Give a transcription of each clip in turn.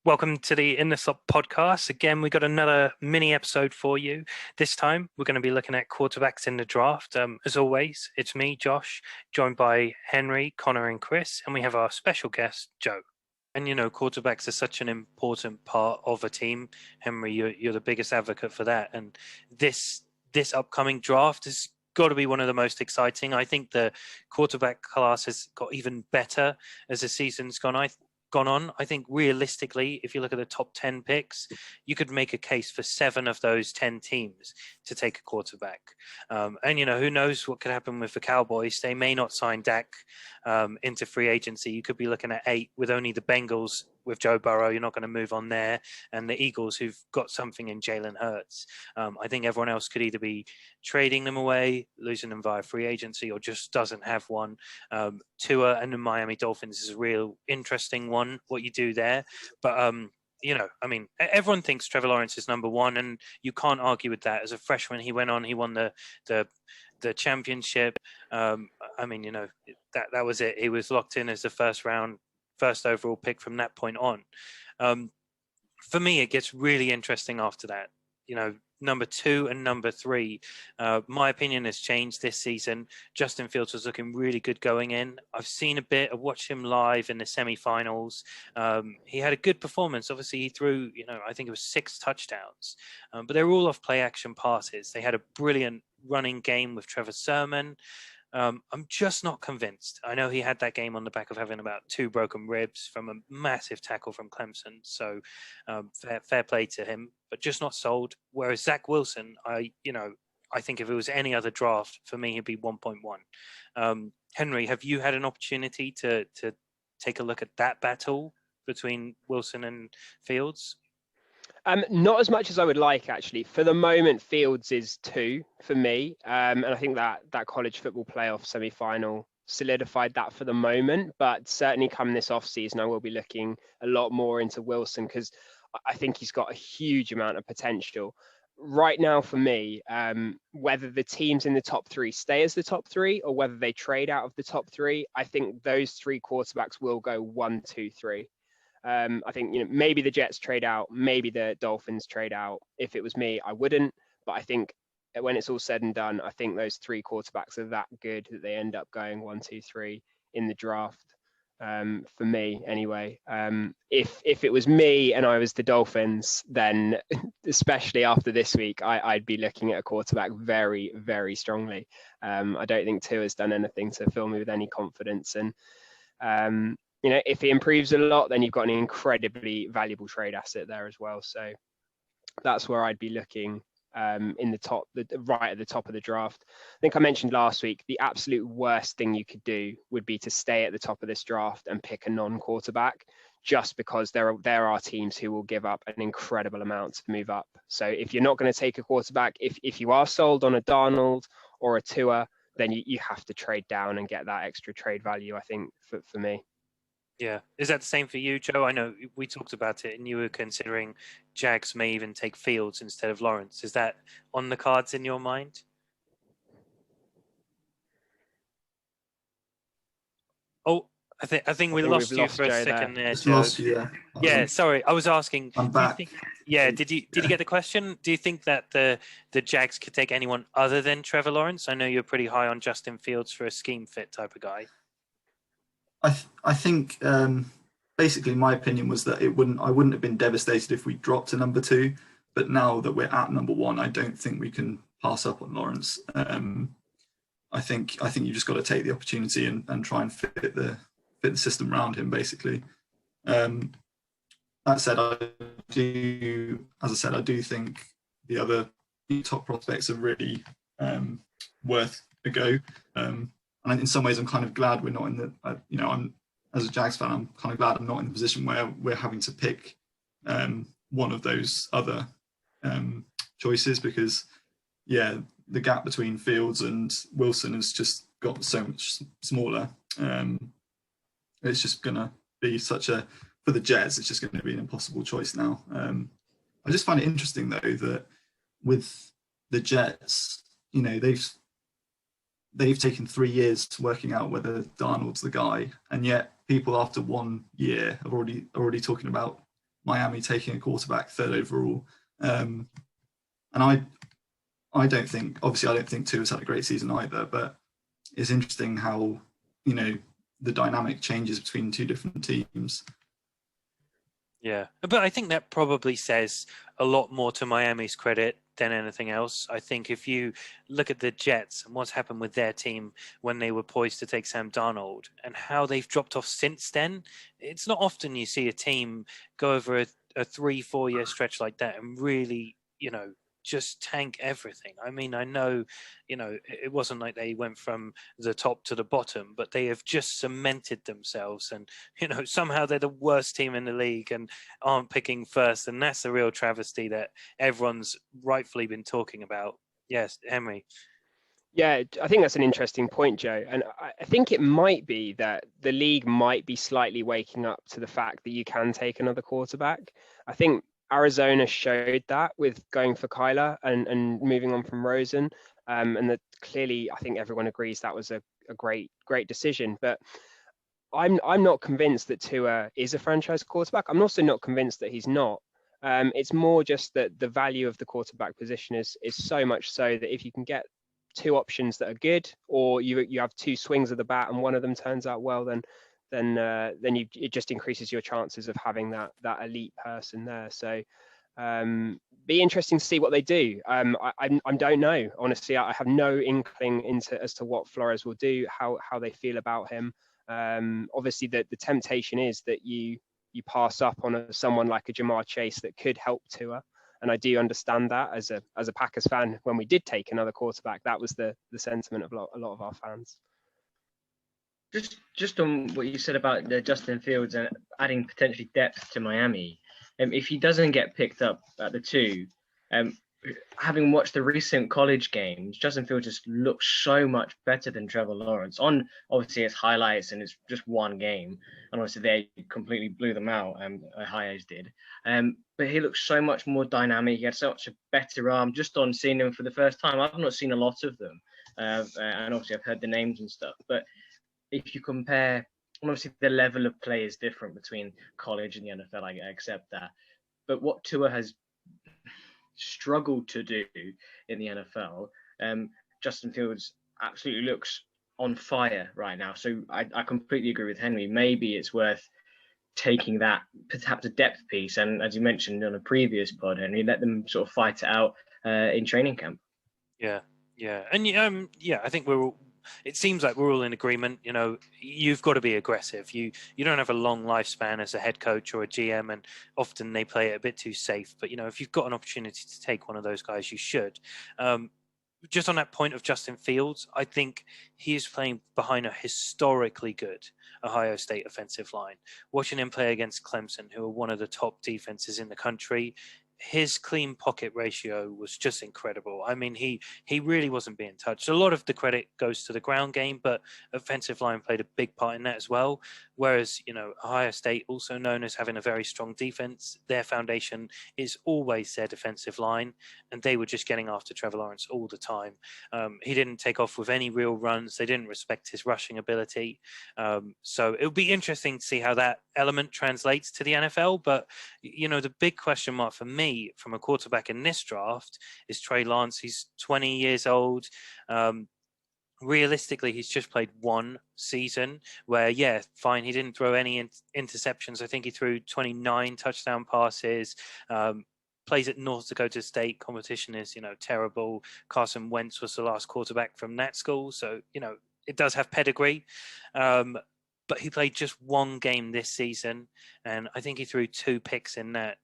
Welcome to the In the Slot podcast. Again, we got another mini episode for you. This time, we're going to be looking at quarterbacks in the draft. As always, it's me, Josh, joined by Henry, Connor, and Chris, and we have our special guest, Joe. And quarterbacks are such an important part of a team. Henry, you're the biggest advocate for that. And this upcoming draft has got to be one of the most exciting. I think the quarterback class has got even better as the season's gone on. I think realistically, if you look at the top 10 picks, you could make a case for 7 of those 10 teams to take a quarterback. And who knows what could happen with the Cowboys? They may not sign Dak into free agency. You could be looking at 8 with only the Bengals with Joe Burrow. You're not going to move on there. And the Eagles, who've got something in Jalen Hurts. I think everyone else could either be trading them away, losing them via free agency, or just doesn't have one. Tua and the Miami Dolphins is a real interesting one, what you do there. But, everyone thinks Trevor Lawrence is number one, and you can't argue with that. As a freshman, he won the championship. That was it. He was locked in as the first overall pick from that point on. For me, it gets really interesting after that. Number 2 and number 3. My opinion has changed this season. Justin Fields was looking really good going in. I've seen a bit. I watched him live in the semifinals. He had a good performance. Obviously, he threw, I think it was 6 touchdowns. But they were all off play action passes. They had a brilliant running game with Trevor Sermon. I'm just not convinced. I know he had that game on the back of having about 2 broken ribs from a massive tackle from Clemson. So fair play to him, but just not sold. Whereas Zach Wilson, I think if it was any other draft, for me, he'd be 1.1. Henry, have you had an opportunity to take a look at that battle between Wilson and Fields? Not as much as I would like, actually. For the moment, Fields is 2 for me. And I think that college football playoff semi-final solidified that for the moment. But certainly come this off-season, I will be looking a lot more into Wilson because I think he's got a huge amount of potential. Right now, for me, whether the teams in the top 3 stay as the top 3 or whether they trade out of the top 3, I think those 3 quarterbacks will go 1, 2, 3. I think maybe the Jets trade out, maybe the Dolphins trade out. If it was me, I wouldn't. But I think when it's all said and done, I think those 3 quarterbacks are that good that they end up going 1, 2, 3 in the draft. For me, anyway. If it was me and I was the Dolphins, then especially after this week, I'd be looking at a quarterback very, very strongly. I don't think Tua has done anything to fill me with any confidence, and if he improves a lot, then you've got an incredibly valuable trade asset there as well. So that's where I'd be looking in the top, right at the top of the draft. I think I mentioned last week, the absolute worst thing you could do would be to stay at the top of this draft and pick a non-quarterback, just because there are teams who will give up an incredible amount to move up. So if you're not going to take a quarterback, if you are sold on a Darnold or a Tua, then you have to trade down and get that extra trade value, I think, for me. Yeah. Is that the same for you, Joe? I know we talked about it and you were considering Jags may even take Fields instead of Lawrence. Is that on the cards in your mind? Oh, I think we lost you for a second there, Joe. Lost you, yeah. Yeah, sorry. I was asking. I'm back. Did you get the question? Do you think that the Jags could take anyone other than Trevor Lawrence? I know you're pretty high on Justin Fields for a scheme fit type of guy. I think basically my opinion was that I wouldn't have been devastated if we dropped to number 2, but now that we're at number 1, I don't think we can pass up on Lawrence. I think you just got to take the opportunity and try and fit the system around him, basically. That said, I do think the other top prospects are really worth a go. And in some ways, I'm kind of glad we're not in the, I'm as a Jags fan, I'm kind of glad I'm not in the position where we're having to pick one of those other choices, because, the gap between Fields and Wilson has just got so much smaller. It's just going to be for the Jets, it's just going to be an impossible choice now. I just find it interesting, though, that with the Jets, they've taken 3 years working out whether Darnold's the guy, and yet people after 1 year are already talking about Miami taking a quarterback 3rd overall. And I don't think Tua's had a great season either, but it's interesting how, the dynamic changes between two different teams. Yeah, but I think that probably says a lot more to Miami's credit than anything else. I think if you look at the Jets and what's happened with their team when they were poised to take Sam Darnold and how they've dropped off since then, it's not often you see a team go over a 3-4 year stretch like that and really, just tank everything. I mean, I know, it wasn't like they went from the top to the bottom, but they have just cemented themselves. And, somehow they're the worst team in the league and aren't picking first. And that's the real travesty that everyone's rightfully been talking about. Yes, Henry. Yeah, I think that's an interesting point, Joe. And I think it might be that the league might be slightly waking up to the fact that you can take another quarterback. I think Arizona showed that with going for Kyler and moving on from Rosen. And that clearly, I think everyone agrees that was a great decision. But I'm not convinced that Tua is a franchise quarterback. I'm also not convinced that he's not. It's more just that the value of the quarterback position is so much so that if you can get two options that are good, or you have two swings of the bat and one of them turns out well, then it just increases your chances of having that elite person there. So be interesting to see what they do. I don't know, honestly. I have no inkling as to what Flores will do, how they feel about him. Obviously the temptation is that you pass up on someone like a Jamar Chase that could help Tua. And I do understand that as a Packers fan. When we did take another quarterback, that was the sentiment of a lot of our fans. Just on what you said about the Justin Fields and adding potentially depth to Miami, if he doesn't get picked up at the 2, having watched the recent college games, Justin Fields just looks so much better than Trevor Lawrence. On obviously it's highlights and it's just one game, and obviously they completely blew them out. Ohio's did, but he looks so much more dynamic. He had such a better arm. Just on seeing him for the first time, I've not seen a lot of them, and obviously I've heard the names and stuff, but if you compare, obviously the level of play is different between college and the NFL, I accept that. But what Tua has struggled to do in the NFL, Justin Fields absolutely looks on fire right now. So I completely agree with Henry. Maybe it's worth taking that, perhaps a depth piece. And as you mentioned on a previous pod, Henry, let them sort of fight it out in training camp. Yeah. And I think it seems like we're all in agreement. You've got to be aggressive. You don't have a long lifespan as a head coach or a GM, and often they play it a bit too safe. But if you've got an opportunity to take one of those guys, you should. Just on that point of Justin Fields, I think he is playing behind a historically good Ohio State offensive line. Watching him play against Clemson, who are one of the top defenses in the country, his clean pocket ratio was just incredible. I mean, he really wasn't being touched. A lot of the credit goes to the ground game, but offensive line played a big part in that as well. Whereas, Ohio State, also known as having a very strong defense, their foundation is always their defensive line, and they were just getting after Trevor Lawrence all the time. He didn't take off with any real runs. They didn't respect his rushing ability. So it'll be interesting to see how that element translates to the NFL. But, the big question mark for me from a quarterback in this draft is Trey Lance. He's 20 years old. Realistically, he's just played one season where, fine, he didn't throw any interceptions. I think he threw 29 touchdown passes. Plays at North Dakota State. Competition is, terrible. Carson Wentz was the last quarterback from that school. So, it does have pedigree. But he played just one game this season, and I think he threw 2 picks in that.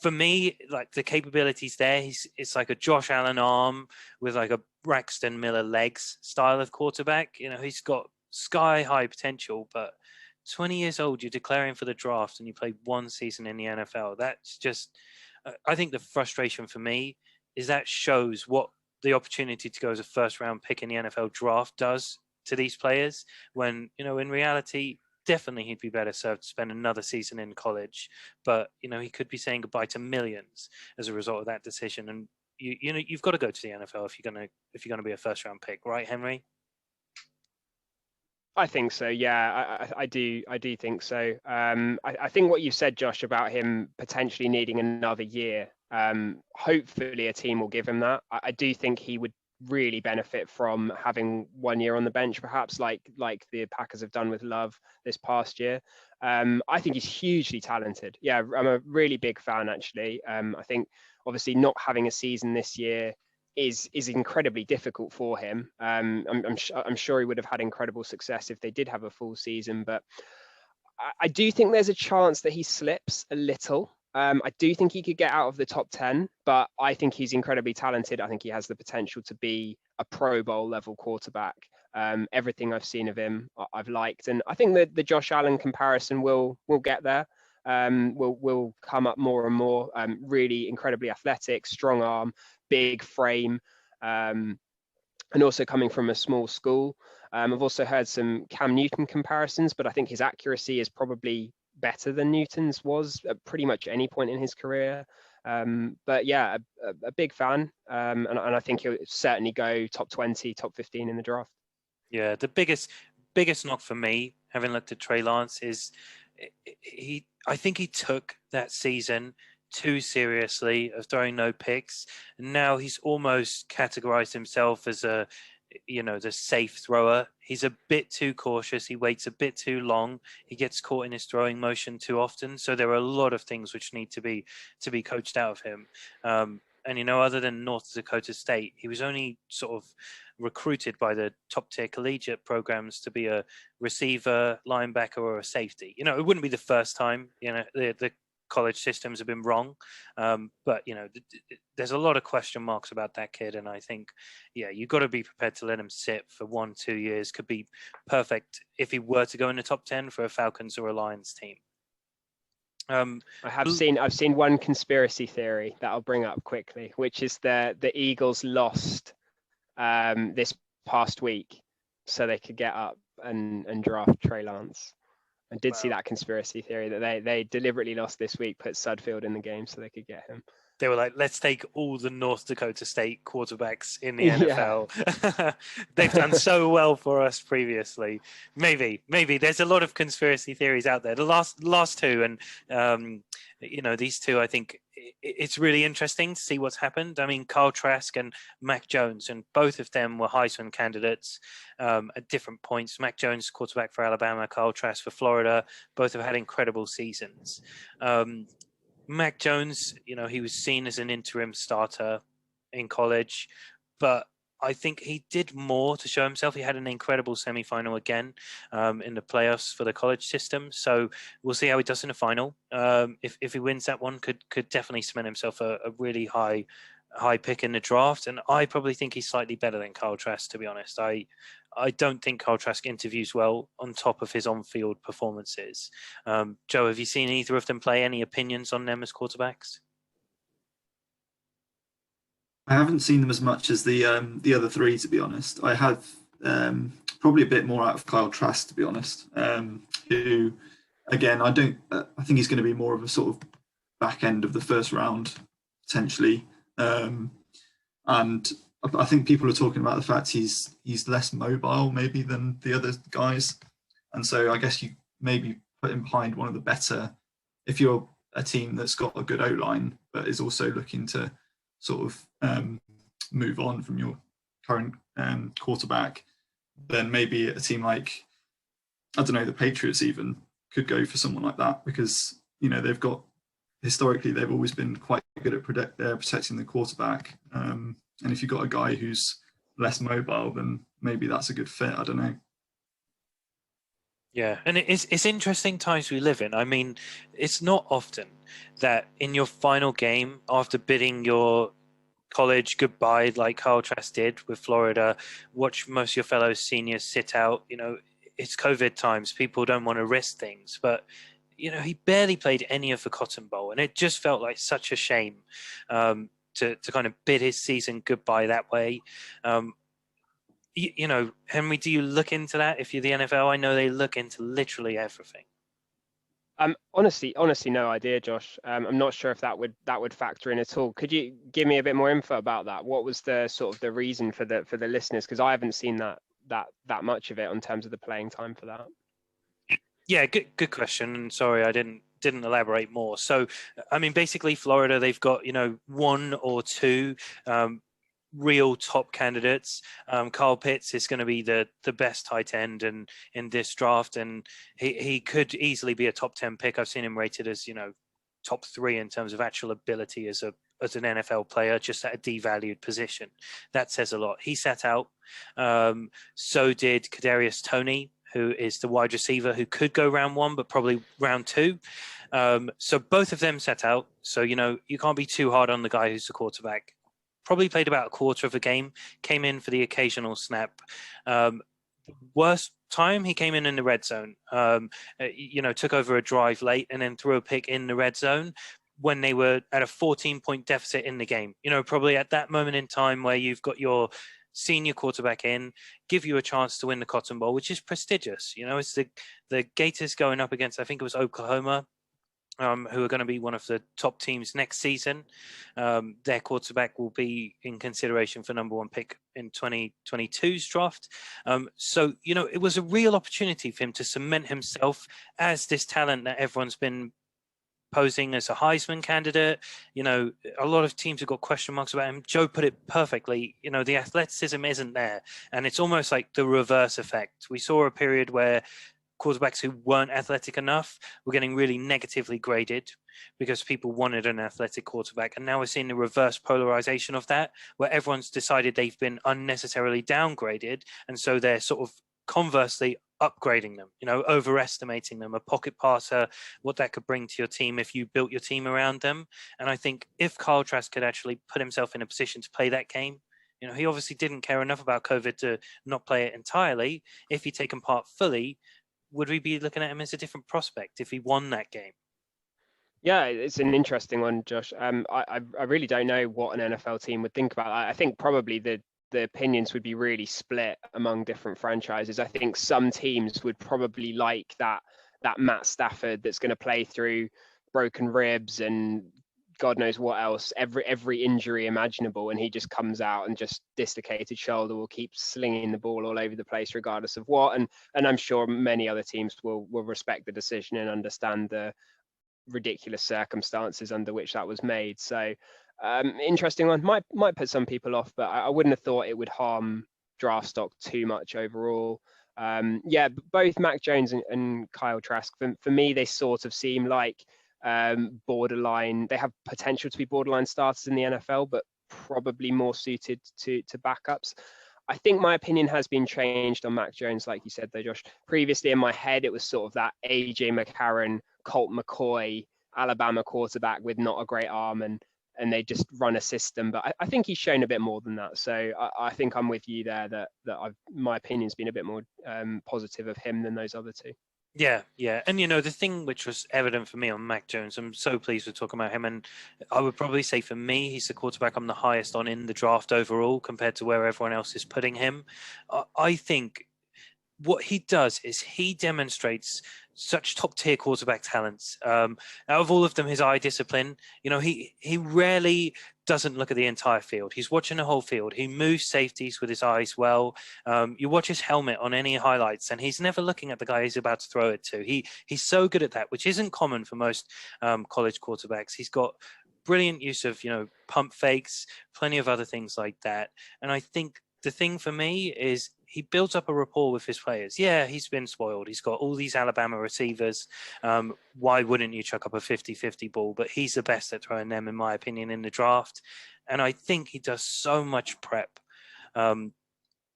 For me, like the capabilities there, it's like a Josh Allen arm with like a Braxton Miller legs style of quarterback. He's got sky high potential, but 20 years old, you're declaring for the draft and you played one season in the NFL. That's just, I think the frustration for me is that shows what the opportunity to go as a first round pick in the NFL draft does to these players when, in reality, definitely he'd be better served to spend another season in college, but he could be saying goodbye to millions as a result of that decision. And you've got to go to the NFL if you're gonna be a first round pick, right, Henry? I think so. Yeah, I do. I do think so. I think what you said, Josh, about him potentially needing another year. Hopefully, a team will give him that. I do think he would really benefit from having 1 year on the bench, perhaps like the Packers have done with Love this past year. I think he's hugely talented. Yeah, I'm a really big fan actually. I think obviously not having a season this year is incredibly difficult for him. I'm sure he would have had incredible success if they did have a full season, but I do think there's a chance that he slips a little. I do think he could get out of the top 10, but I think he's incredibly talented. I think he has the potential to be a Pro Bowl level quarterback. Everything I've seen of him, I've liked, and I think that the Josh Allen comparison will get there. Will come up more and more. Really incredibly athletic, strong arm, big frame, and also coming from a small school. I've also heard some Cam Newton comparisons, but I think his accuracy is probably better than Newton's was at pretty much any point in his career. But yeah, a big fan, and I think he'll certainly go top 20, top 15 in the draft. Yeah, the biggest knock for me, having looked at Trey Lance, is I think he took that season too seriously of throwing no picks. And now he's almost categorized himself as the safe thrower. He's a bit too cautious. He waits a bit too long. He gets caught in his throwing motion too often. So there are a lot of things which need to be coached out of him. And other than North Dakota State, he was only sort of recruited by the top tier collegiate programs to be a receiver, linebacker, or a safety. It wouldn't be the first time. The college systems have been wrong, but there's a lot of question marks about that kid, and I think you've got to be prepared to let him sit for 1-2 years. Could be perfect if he were to go in the top 10 for a Falcons or a Lions team. I've seen one conspiracy theory that I'll bring up quickly, which is the Eagles lost this past week so they could get up and draft Trey Lance. I did see that conspiracy theory that they deliberately lost this week, put Sudfield in the game so they could get him. They were like, let's take all the North Dakota State quarterbacks in the NFL. Yeah. They've done so well for us previously. Maybe there's a lot of conspiracy theories out there. The last two, and these two, I think it's really interesting to see what's happened. I mean, Kyle Trask and Mac Jones, and both of them were Heisman candidates at different points. Mac Jones, quarterback for Alabama, Kyle Trask for Florida. Both have had incredible seasons. Mac Jones, he was seen as an interim starter in college, but I think he did more to show himself. He had an incredible semifinal again in the playoffs for the college system. So we'll see how he does in the final. If he wins that one, could definitely cement himself a really high pick in the draft. And I probably think he's slightly better than Kyle Trask, to be honest. I don't think Kyle Trask interviews well on top of his on-field performances. Joe, have you seen either of them play? Any opinions on them as quarterbacks? I haven't seen them as much as the other three, to be honest. I have probably a bit more out of Kyle Trask, to be honest. Who, again, I think he's going to be more of a sort of back end of the first round potentially, and I think people are talking about the fact he's less mobile maybe than the other guys, and so I guess you maybe put him behind one of the better. If you're a team that's got a good O-line but is also looking to sort of move on from your current quarterback, then maybe a team like, I don't know, the Patriots even could go for someone like that, because they've got, historically they've always been quite good at protecting the quarterback, and if you've got a guy who's less mobile, then maybe that's a good fit. I don't know. Yeah, and it's interesting times we live in. I mean, it's not often that in your final game, after bidding your college goodbye, like Kyle Trask did with Florida, watch most of your fellow seniors sit out. It's COVID times. People don't want to risk things, but he barely played any of the Cotton Bowl, and it just felt like such a shame to kind of bid his season goodbye that way. Henry, do you look into that if you're the NFL? I know they look into literally everything. Honestly, no idea, Josh. I'm not sure if that would factor in at all. Could you give me a bit more info about that? What was the sort of the reason for the listeners? Because I haven't seen that that much of it in terms of the playing time for that. Yeah, good question. And sorry, I didn't elaborate more. So, I mean, basically, Florida, they've got, you know, one or two real top candidates. Kyle Pitts is going to be the best tight end in this draft, and he could easily be a top 10 pick. I've seen him rated as, you know, top 3 in terms of actual ability as an NFL player, just at a devalued position. That says a lot. He sat out. So did Kadarius Toney, who is the wide receiver who could go round 1, but probably round 2. So both of them sat out. So, you know, you can't be too hard on the guy who's the quarterback. Probably played about a quarter of a game, came in for the occasional snap. Worst time, he came in the red zone. You know, took over a drive late and then threw a pick in the red zone when they were at a 14-point deficit in the game. You know, probably at that moment in time where you've got your senior quarterback in, give you a chance to win the Cotton Bowl, which is prestigious. You know, it's the Gators going up against, I think it was Oklahoma, who are going to be one of the top teams next season. Their quarterback will be in consideration for number 1 pick in 2022's draft. So, you know, it was a real opportunity for him to cement himself as this talent that everyone's been posing as a Heisman candidate. You know, a lot of teams have got question marks about him. Joe put it perfectly. You know, the athleticism isn't there, and it's almost like the reverse effect. We saw a period where quarterbacks who weren't athletic enough were getting really negatively graded because people wanted an athletic quarterback. And now we're seeing the reverse polarization of that, where everyone's decided they've been unnecessarily downgraded. And so they're sort of conversely upgrading them, you know, overestimating them, a pocket passer, what that could bring to your team if you built your team around them. And I think if Kyle Trask could actually put himself in a position to play that game, you know, he obviously didn't care enough about COVID to not play it entirely. If he'd taken part fully, would we be looking at him as a different prospect if he won that game? Yeah, it's an interesting one, Josh. I really don't know what an NFL team would think about that. I think probably the opinions would be really split among different franchises. I think some teams would probably like that Matt Stafford that's going to play through broken ribs and God knows what else, every injury imaginable, and he just comes out and just dislocated shoulder will keep slinging the ball all over the place regardless of what. And I'm sure many other teams will respect the decision and understand the ridiculous circumstances under which that was made. So interesting one. Might put some people off, but I wouldn't have thought it would harm draft stock too much overall. Yeah, both Mac Jones and Kyle Trask, for me, they sort of seem like borderline. They have potential to be borderline starters in the NFL, but probably more suited to backups. I think my opinion has been changed on Mac Jones, like you said though, Josh. Previously in my head, it was sort of that AJ McCarron, Colt McCoy, Alabama quarterback with not a great arm, and they just run a system. But I think he's shown a bit more than that. So I think I'm with you there that my opinion's been a bit more positive of him than those other two. Yeah. And, you know, the thing which was evident for me on Mac Jones, I'm so pleased to talk about him. And I would probably say for me, he's the quarterback I'm the highest on in the draft overall compared to where everyone else is putting him. I think what he does is he demonstrates such top tier quarterback talents. Out of all of them, his eye discipline, you know, he rarely doesn't look at the entire field. He's watching the whole field. He moves safeties with his eyes well. You watch his helmet on any highlights and he's never looking at the guy he's about to throw it to. He's so good at that, which isn't common for most college quarterbacks. He's got brilliant use of, you know, pump fakes, plenty of other things like that. And I think the thing for me is he builds up a rapport with his players. Yeah, he's been spoiled. He's got all these Alabama receivers. Why wouldn't you chuck up a 50-50 ball? But he's the best at throwing them, in my opinion, in the draft. And I think he does so much prep.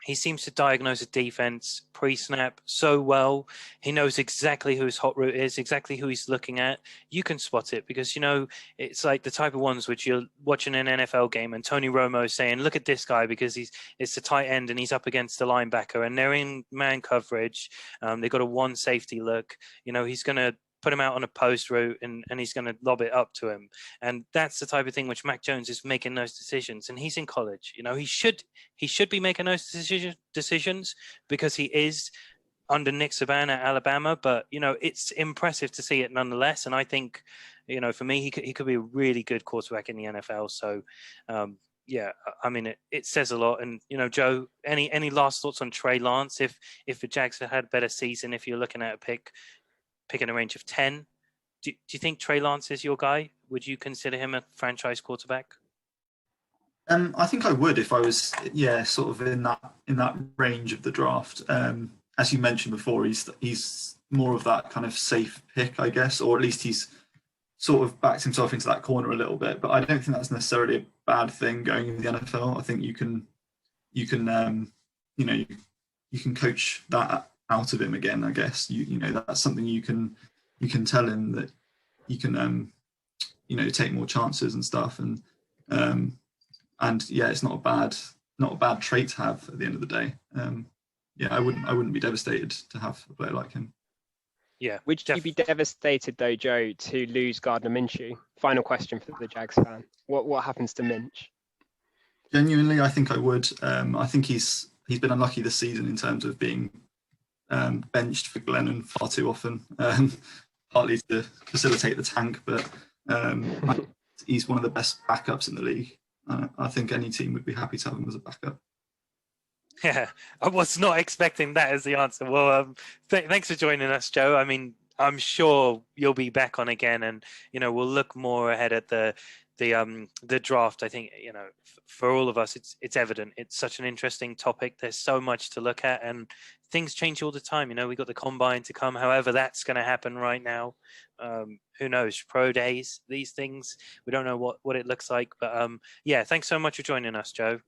He seems to diagnose a defense pre-snap so well. He knows exactly who his hot route is, exactly who he's looking at. You can spot it because, you know, it's like the type of ones which you're watching an NFL game and Tony Romo is saying, look at this guy because it's a tight end and he's up against the linebacker and they're in man coverage. They've got a one safety look. You know, he's going to put him out on a post route and he's going to lob it up to him. And that's the type of thing which Mac Jones is making those decisions. And he's in college. You know, he should be making those decisions because he is under Nick Saban at Alabama. But, you know, it's impressive to see it nonetheless. And I think, you know, for me, he could be a really good quarterback in the NFL. So, Yeah, I mean, it says a lot. And, Joe, any last thoughts on Trey Lance? If the Jags had a better season, if you're looking at a pick in a range of 10, do you think Trey Lance is your guy? Would you consider him a franchise quarterback? I think I would if I was, sort of in that range of the draft. As you mentioned before, he's more of that kind of safe pick, I guess, or at least he's sort of backed himself into that corner a little bit. But I don't think that's necessarily a bad thing going into the NFL. I think you can coach that out of him again. I guess that's something you can tell him that you can take more chances and stuff, and it's not a bad trait to have at the end of the day. I wouldn't be devastated to have a player like him. Yeah. Would you be devastated though, Joe, to lose Gardner Minshew? Final question for the Jags fan: What happens to Minch? Genuinely, I think I would. I think he's been unlucky this season in terms of being benched for Glennon far too often, partly to facilitate the tank, but he's one of the best backups in the league. I think any team would be happy to have him as a backup. Yeah, I was not expecting that as the answer. Well, thanks for joining us, Joe. I mean, I'm sure you'll be back on again, and we'll look more ahead at the draft. I think for all of us, it's evident. It's such an interesting topic. There's so much to look at, and things change all the time. We got the combine to come. However, that's going to happen right now. Who knows? Pro days, these things. We don't know what it looks like, but thanks so much for joining us, Joe.